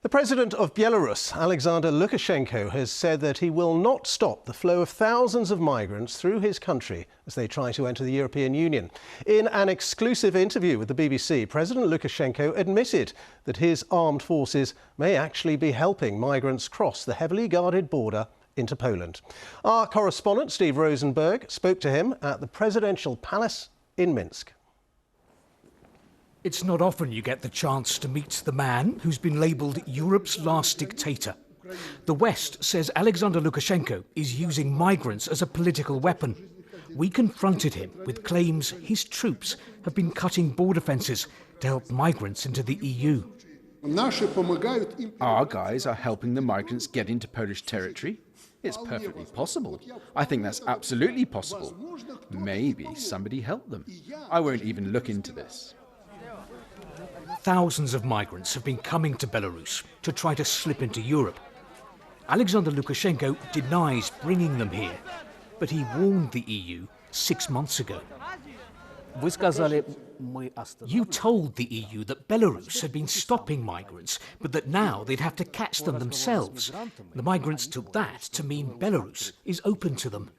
The president of Belarus, Alexander Lukashenko, has said that he will not stop the flow of thousands of migrants through his country as they try to enter the European Union. In an exclusive interview with the BBC, President Lukashenko admitted that his armed forces may actually be helping migrants cross the heavily guarded border into Poland. Our correspondent, Steve Rosenberg, spoke to him at the presidential palace in Minsk. It's not often you get the chance to meet the man who's been labelled Europe's last dictator. The West says Alexander Lukashenko is using migrants as a political weapon. We confronted him with claims his troops have been cutting border fences to help migrants into the EU. Our guys are helping the migrants get into Polish territory. It's perfectly possible. I think that's absolutely possible. Maybe somebody helped them. I won't even look into this. Thousands of migrants have been coming to Belarus to try to slip into Europe. Alexander Lukashenko denies bringing them here, but he warned the EU 6 months ago. You told the EU that Belarus had been stopping migrants, but that now they'd have to catch them themselves. The migrants took that to mean Belarus is open to them.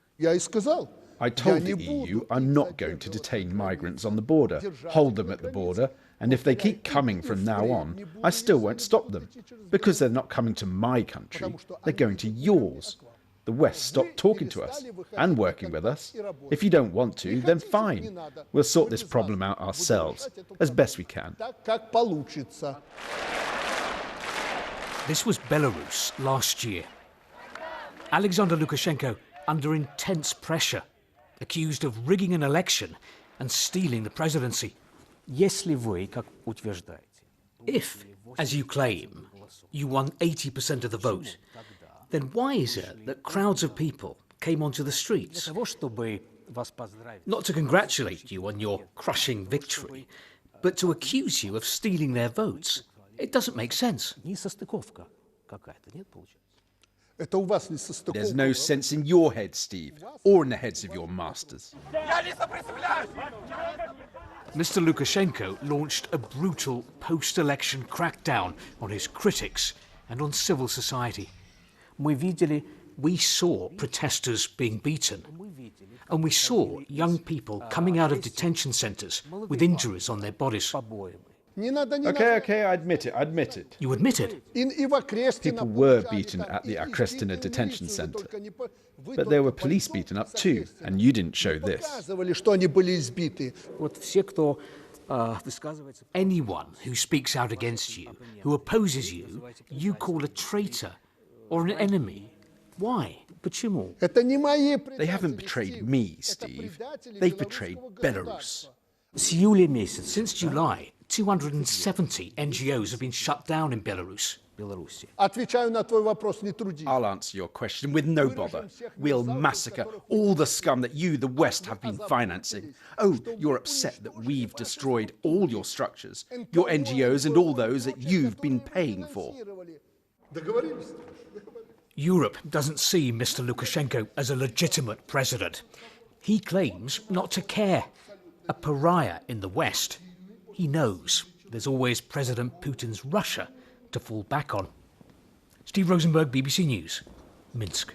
I told the EU I'm not going to detain migrants on the border, hold them at the border, and if they keep coming from now on, I still won't stop them, because they're not coming to my country, they're going to yours. The West stopped talking to us and working with us. If you don't want to, then fine. We'll sort this problem out ourselves, as best we can. This was Belarus last year. Alexander Lukashenko under intense pressure, accused of rigging an election and stealing the presidency. If, as you claim, you won 80% of the vote, then why is it that crowds of people came onto the streets? Not to congratulate you on your crushing victory, but to accuse you of stealing their votes. It doesn't make sense. There's no sense in your head, Steve, or in the heads of your masters. Mr. Lukashenko launched a brutal post-election crackdown on his critics and on civil society. We saw protesters being beaten, and we saw young people coming out of detention centres with injuries on their bodies. Okay, I admit it. You admit it? People were beaten at the Akrestina detention centre, but there were police beaten up too, and you didn't show this. Anyone who speaks out against you, who opposes you, you call a traitor or an enemy. Why? They haven't betrayed me, Steve. They've betrayed Belarus. Since July, 270 NGOs have been shut down in Belarus. I'll answer your question with no bother. We'll massacre all the scum that you, the West, have been financing. Oh, you're upset that we've destroyed all your structures, your NGOs and all those that you've been paying for. Europe doesn't see Mr. Lukashenko as a legitimate president. He claims not to care. A pariah in the West. He knows there's always President Putin's Russia to fall back on. Steve Rosenberg, BBC News, Minsk.